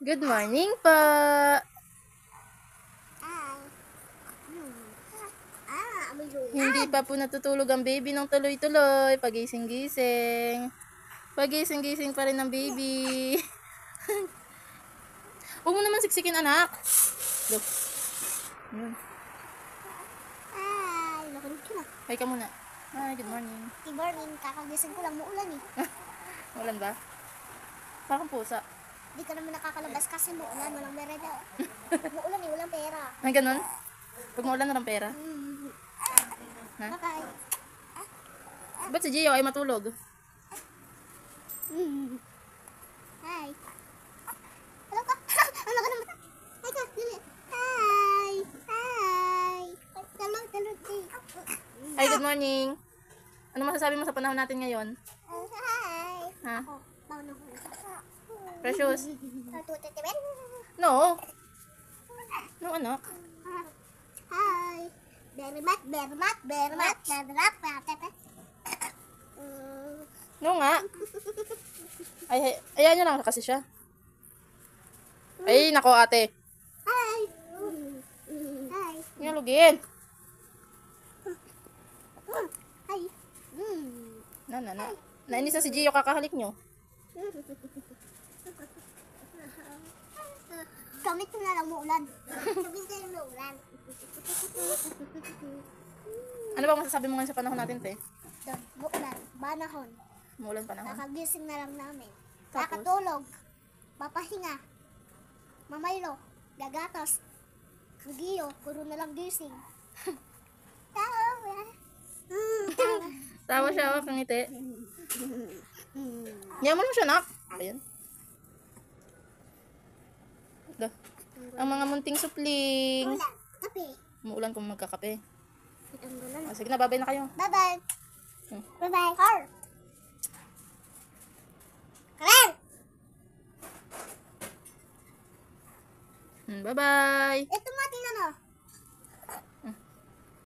Good morning po. Hindi pa po natutulog ang baby ng tuloy-tuloy. Pagising-gising. Pagising-gising pa rin ang baby. Huwag mo naman siksikin, anak. Look. Ay, nakulit ko na. Hi ka muna. Hi, good morning. Good morning, kakagising ko lang, muulan eh. Ulan ba? Parang pusa. Di ka naman nakakalabas kasi muulan, walang merenda. Muulan eh, walang pera. Ay, ganun? Pag maulan na lang pera. Ha? Bye. Ba't si Gio ay matulog? Hi. Hello ka? Ano ka naman? Hi ka, dili. Hi. Hi. Talog, di. Hi, good morning. Ano masasabi mo sa panahon natin ngayon? Hi. Ha? Oh, paano ko? Precious? Tutitimin? No. No, anak. Hi. Very much. No nga. Ay, ayan nyo lang kasi siya. Ay, nako ate. Hi. Hi. Nalugin. Hi. Na. Nainis na si Gio kakahalik nyo. Kamit ko na lang muulan. Kamit ko na muulan. Ano ba masasabi mo ngayon sa panahon natin, te? Doon, muulan. Banahon. Umulan panahon. Kakagising na lang namin. Tapos? Kakatulog. Papahinga. Mamaylo. Gagatos. Giyo. Puro na lang gising. Tawa. Tawa siya, wak ang ngiti. Yaman mo siya, nak. Ayan. Dah. Ang mga munting supling. Ulan. Kape. Umuulan kung magkakape. Ang ulan. Ah, sige na, babay na kayo. Bye-bye. Hmm. Bye-bye. Car. Karen! Bye-bye. Ito